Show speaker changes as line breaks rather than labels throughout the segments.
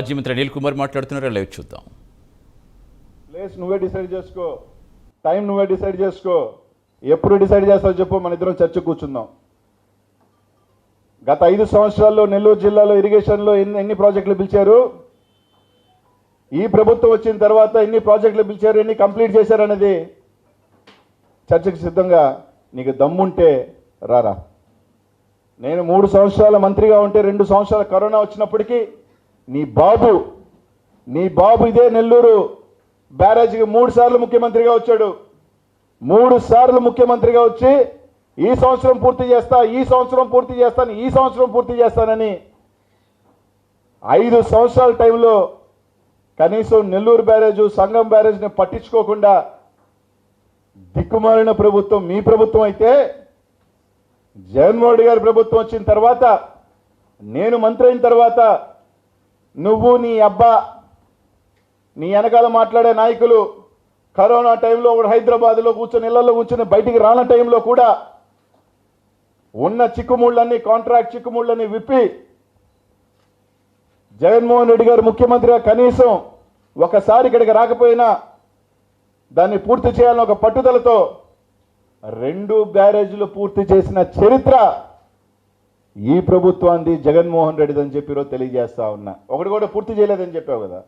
మాజీ మంత్రి అనిల్ కుమార్ మాట్లాడుతున్నారు. లైవ్ చూద్దాం.
ప్లేస్ నువ్వే డిసైడ్ చేసుకో, టైం నువ్వే డిసైడ్ చేసుకో, ఎప్పుడు డిసైడ్ చేస్తావు చెప్పు, మన ఇద్దరం చర్చ కూర్చుందాం. గత 5 సంవత్సరాల్లో నెల్లూరు జిల్లాలో ఇరిగేషన్లో ఎన్ని ప్రాజెక్టులు పిలిచారు, ఈ ప్రభుత్వం వచ్చిన తర్వాత ఎన్ని ప్రాజెక్టులు పిలిచారు, ఎన్ని కంప్లీట్ చేశారనేది చర్చకు సిద్ధంగా. నీకు దమ్ముంటే రారా. నేను 3 సంవత్సరాల మంత్రిగా ఉంటే 2 సంవత్సరాల కరోనా వచ్చినప్పటికీ నీ బాబు ఇదే నెల్లూరు బ్యారేజ్కి 3 సార్లు ముఖ్యమంత్రిగా వచ్చాడు. 3 సార్లు ముఖ్యమంత్రిగా వచ్చి ఈ సంవత్సరం పూర్తి చేస్తానని 5 సంవత్సరాల టైంలో కనీసం నెల్లూరు బ్యారేజ్, సంగం బ్యారేజ్ని పట్టించుకోకుండా దిక్కుమాలిన ప్రభుత్వం మీ ప్రభుత్వం అయితే, జగన్మోహన్ రెడ్డి గారి ప్రభుత్వం వచ్చిన తర్వాత, నేను మంత్రి అయిన తర్వాత, నువ్వు నీ అబ్బా నీ వెనకాల మాట్లాడే నాయకులు కరోనా టైంలో ఒకడు హైదరాబాద్లో కూర్చొని ఇళ్లలో కూర్చొని బయటికి రాన టైంలో కూడా ఉన్న చిక్కుముళ్ళన్నీ, కాంట్రాక్ట్ చిక్కుముళ్ళన్నీ విప్పి జగన్మోహన్ రెడ్డి గారు ముఖ్యమంత్రిగా కనీసం ఒకసారి ఇక్కడికి రాకపోయినా దాన్ని పూర్తి చేయాలని ఒక పట్టుదలతో 2 బ్యారేజీలు పూర్తి చేసిన చరిత్ర ఈ ప్రభుత్వాన్ని, జగన్మోహన్ రెడ్డిది అని చెప్పి ఈరోజు తెలియజేస్తా ఉన్నా. ఒకటి కూడా పూర్తి చేయలేదని చెప్పావు కదా.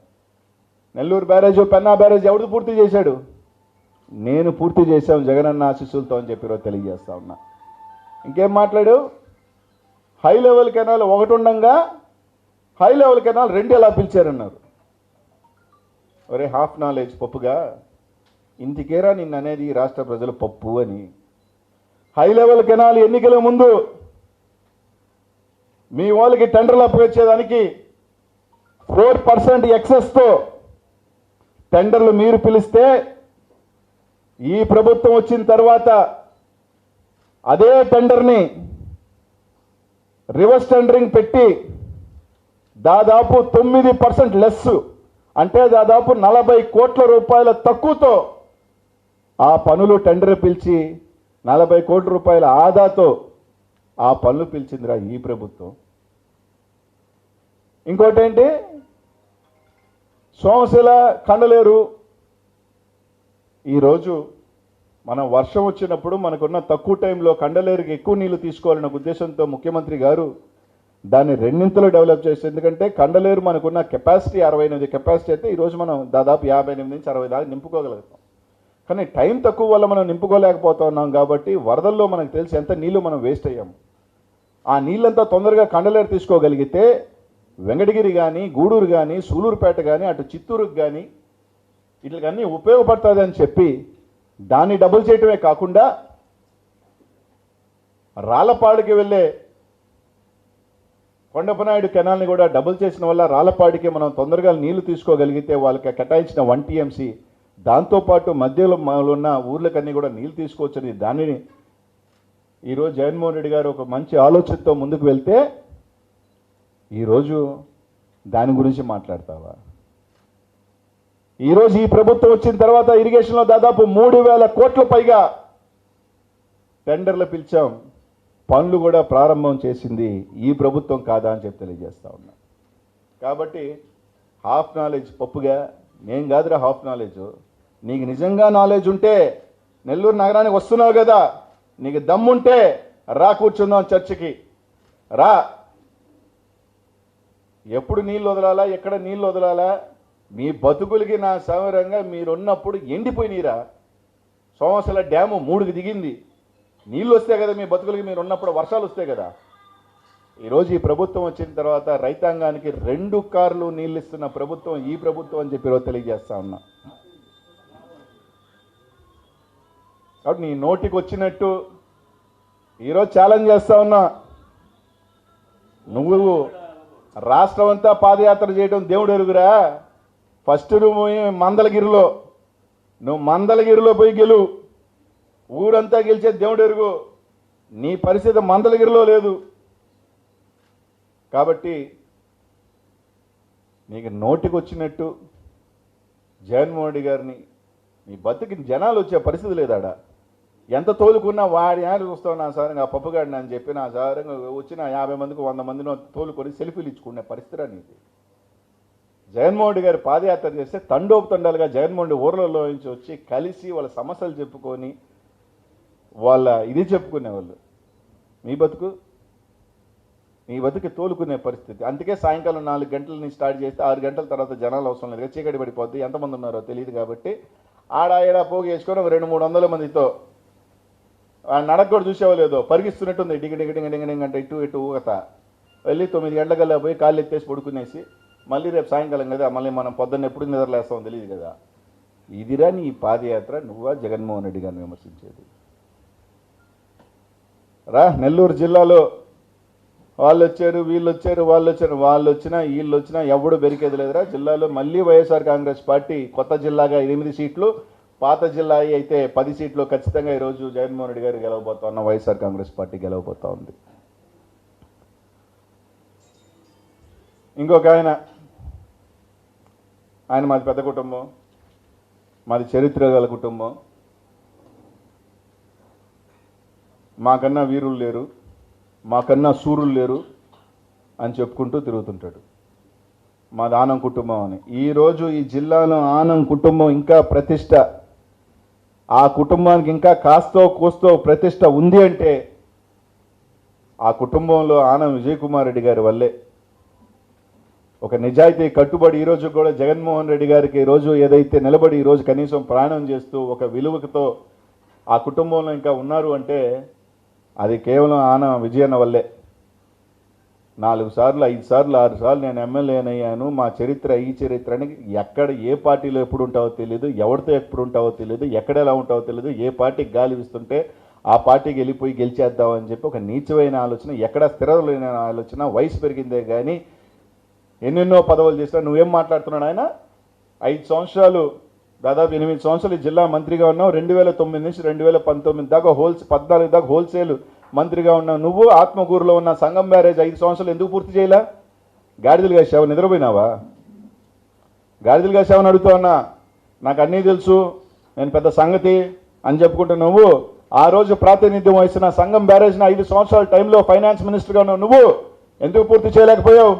నెల్లూరు బ్యారేజ్, పెన్నా బ్యారేజ్ ఎవడు పూర్తి చేశాడు? నేను పూర్తి చేశాం జగనన్న ఆశీస్సులతో అని చెప్పి ఈరోజు తెలియజేస్తా ఉన్నా. ఇంకేం మాట్లాడు? హై లెవెల్ కెనాల్ ఒకటి ఉండగా హై లెవెల్ కెనాల్ 2 ఎలా పిలిచారన్నారు. ఒరే హాఫ్ నాలెడ్జ్ పప్పుగా, ఇంటికేరా నిన్న అనేది రాష్ట్ర ప్రజలు పప్పు అని. హై లెవెల్ కెనాల్ ఎన్నికల ముందు మీ వాళ్ళకి టెండర్లు అప్పగించేదానికి 4% ఎక్సెస్తో టెండర్లు మీరు పిలిస్తే, ఈ ప్రభుత్వం వచ్చిన తర్వాత అదే టెండర్ని రివర్స్ టెండరింగ్ పెట్టి దాదాపు 9% లెస్, అంటే దాదాపు 40 కోట్ల రూపాయల తక్కువతో ఆ పనులు టెండర్ పిలిచి 40 కోట్ల రూపాయల ఆదాతో ఆ పనులు పిలిచిందిరా ఈ ప్రభుత్వం. ఇంకోటేంటి, సోమశిల, కండలేరు. ఈరోజు మనం వర్షం వచ్చినప్పుడు మనకున్న తక్కువ టైంలో కండలేరుకి ఎక్కువ నీళ్లు తీసుకోవాలన్న ఉద్దేశంతో ముఖ్యమంత్రి గారు దాన్ని 2 డెవలప్ చేసి, ఎందుకంటే కండలేరు మనకున్న కెపాసిటీ 68 కెపాసిటీ అయితే ఈరోజు మనం దాదాపు 58 నుంచి 60 దాకా నింపుకోగలుగుతాం. కానీ టైం తక్కువ వల్ల మనం నింపుకోలేకపోతా ఉన్నాం. కాబట్టి వరదల్లో మనకు తెలిసి ఎంత నీళ్లు మనం వేస్ట్ అయ్యాము. ఆ నీళ్ళంతా తొందరగా కండలేరు తీసుకోగలిగితే వెంకటగిరి కానీ, గూడూరు కానీ, సూలూరుపేట కానీ, అటు చిత్తూరుకు కానీ వీటికన్నీ ఉపయోగపడుతుంది అని చెప్పి దాన్ని డబుల్ చేయటమే కాకుండా రాళ్లపాడికి వెళ్ళే కొండపనాయుడు కెనాల్ని కూడా డబుల్ చేసిన వల్ల రాళ్లపాడికి మనం తొందరగా నీళ్లు తీసుకోగలిగితే వాళ్ళకి కేటాయించిన 1 TMC, దాంతోపాటు మధ్యలో ఉన్న ఊర్లకన్నీ కూడా నీళ్ళు తీసుకోవచ్చని దానిని ఈరోజు జగన్మోహన్ రెడ్డి గారు ఒక మంచి ఆలోచనతో ముందుకు వెళ్తే ఈరోజు దాని గురించి మాట్లాడతావా? ఈరోజు ఈ ప్రభుత్వం వచ్చిన తర్వాత ఇరిగేషన్లో దాదాపు 3,000 కోట్ల పైగా టెండర్లు పిలిచాం. పనులు కూడా ప్రారంభం చేసింది ఈ ప్రభుత్వం కాదా అని చెప్పి తెలియజేస్తా ఉన్నా. కాబట్టి హాఫ్ నాలెడ్జ్ పప్పుగా, నేను కాదురా హాఫ్ నాలెడ్జ్. నీకు నిజంగా నాలెడ్జ్ ఉంటే నెల్లూరు నగరానికి వస్తున్నావు కదా, నీకు దమ్ముంటే రా, కూర్చుందాం చర్చకి రా. ఎప్పుడు నీళ్ళు వదలాలా, ఎక్కడ నీళ్ళు వదలాలా, మీ బతుకులకి నా సౌకర్యంగా మీరున్నప్పుడు ఎండిపోయినీరా. సోమశిల డ్యాము 3కి దిగింది. నీళ్ళు వస్తే కదా మీ బతుకులకి, మీరు ఉన్నప్పుడు వర్షాలు వస్తే కదా. ఈరోజు ఈ ప్రభుత్వం వచ్చిన తర్వాత రైతాంగానికి 2 కార్లు నీళ్ళు ఇస్తున్న ప్రభుత్వం ఈ ప్రభుత్వం అని చెప్పి ఈరోజు తెలియజేస్తా ఉన్నా. కాబట్టి నీ నోటికి వచ్చినట్టు ఈరోజు ఛాలెంజ్ చేస్తా ఉన్నా. నువ్వు రాష్ట్రం అంతా పాదయాత్ర చేయడం దేవుడు ఎరుగురా. ఫస్ట్ నువ్వు మందలగిరిలో పోయి గెలువు. ఊరంతా గెలిచే దేవుడు ఎరుగు. నీ పరిస్థితి మందలగిరిలో లేదు. కాబట్టి నీకు నోటికి వచ్చినట్టు జగన్మోహన్ రెడ్డి గారిని నీ బతుకి జనాలు వచ్చే పరిస్థితి లేదాడ. ఎంత తోలుకున్నా వాడి ఆయన చూస్తావు నా సారంగా ఆ పప్పుగాడిని అని చెప్పి నా సారంగా వచ్చిన 50 మందికి 100 మందినో తోలుకొని సెల్ఫీలు ఇచ్చుకునే పరిస్థితి నీది. జగన్మోహన్ రెడ్డి గారు పాదయాత్ర చేస్తే తండోపుతండాలుగా జగన్మోహన్ రెడ్డి ఊర్లలో నుంచి వచ్చి కలిసి వాళ్ళ సమస్యలు చెప్పుకొని వాళ్ళ ఇది చెప్పుకునేవాళ్ళు. మీ బతుకు తోలుకునే పరిస్థితి. అందుకే సాయంకాలం 4 గంటల నుంచి స్టార్ట్ చేస్తే 6 గంటల తర్వాత జనాలు అవసరం లేదు, చీకటి పడిపోద్ది, ఎంతమంది ఉన్నారో తెలియదు. కాబట్టి ఆడ పోగు వేసుకొని ఒక 200-300 మందితో నడక కూడా చూసేవాళ్ళేదో పరిగిస్తున్నట్టుంది. డింగ అంటే ఇటు ఊగత వెళ్ళి 9 గంటలకల్లా పోయి కాళ్ళు ఎత్తేసి పడుకునేసి మళ్ళీ రేపు సాయంకాలం కదా మళ్ళీ మనం పొద్దున్న ఎప్పుడు నిద్రలేస్తామో తెలియదు కదా. ఇదిరా నీ పాదయాత్ర? నువ్వా జగన్మోహన్ రెడ్డి గారిని విమర్శించేది? రా, నెల్లూరు జిల్లాలో వాళ్ళు వచ్చారు, వీళ్ళు వచ్చినా వీళ్ళు వచ్చినా ఎవడు బెరికేది లేదురా. జిల్లాలో మళ్ళీ వైఎస్ఆర్ కాంగ్రెస్ పార్టీ కొత్త జిల్లాగా 8 సీట్లు, పాత జిల్లా అయితే 10 సీట్లు ఖచ్చితంగా ఈరోజు జగన్మోహన్ రెడ్డి గారు గెలవబోతా ఉన్న వైఎస్ఆర్ కాంగ్రెస్ పార్టీ గెలవబోతా ఉంది. ఇంకొక ఆయన మాది పెద్ద కుటుంబం, మాది చరిత్ర గల కుటుంబం, మాకన్నా వీరులు లేరు, మాకన్నా సూరులు లేరు అని చెప్పుకుంటూ తిరుగుతుంటాడు. మాది ఆనం కుటుంబం అని. ఈరోజు ఈ జిల్లాలో ఆనం కుటుంబం ఇంకా ప్రతిష్ట, ఆ కుటుంబానికి ఇంకా కాస్తో కూస్తో ప్రతిష్ట ఉంది అంటే ఆ కుటుంబంలో ఆనం విజయ్ కుమార్ రెడ్డి గారి వల్లే. ఒక నిజాయితీ కట్టుబడి ఈరోజు కూడా జగన్మోహన్ రెడ్డి గారికి ఈరోజు ఏదైతే నిలబడి ఈరోజు కనీసం ప్రయాణం చేస్తూ ఒక విలువతో ఆ కుటుంబంలో ఇంకా ఉన్నారు అంటే అది కేవలం ఆన విజయన్న వల్లే. 4 సార్లు 5 సార్లు 6 సార్లు నేను ఎమ్మెల్యేనయ్యాను. మా చరిత్ర ఈ చరిత్రని ఎక్కడ ఏ పార్టీలో ఎప్పుడు ఉంటావో తెలియదు, ఎవరితో ఎప్పుడు ఉంటావో తెలియదు, ఎక్కడ ఎలా ఉంటావో తెలియదు, ఏ పార్టీకి గాలి ఇస్తుంటే ఆ పార్టీకి వెళ్ళిపోయి గెలిచేద్దామని చెప్పి ఒక నీచమైన ఆలోచన, ఎక్కడ స్థిరమైన ఆలోచన. వయసు పెరిగిందే కానీ ఎన్నెన్నో పదవులు చేసినా నువ్వేం మాట్లాడుతున్నాడు? ఆయన 5 సంవత్సరాలు దాదాపు 8 సంవత్సరాలు ఈ జిల్లా మంత్రిగా ఉన్నావు. 2009 నుంచి 2019 దాకా 14 దాకా హోల్సేల్ మంత్రిగా ఉన్నావు. నువ్వు ఆత్మకూరులో ఉన్న సంగం బ్యారేజ్ 5 సంవత్సరాలు ఎందుకు పూర్తి చేయలే? గాడిదలు కాసావు, నిద్రపోయినావా? గాడిదలు కాసావని అడుగుతా ఉన్నా. నాకు అన్నీ తెలుసు, నేను పెద్ద సంగతి అని చెప్పుకుంటా. నువ్వు ఆ రోజు ప్రాతినిధ్యం వహిస్తున్న సంగం బ్యారేజ్ని 5 సంవత్సరాల టైంలో ఫైనాన్స్ మినిస్టర్గా ఉన్నావు. నువ్వు ఎందుకు పూర్తి చేయలేకపోయావు?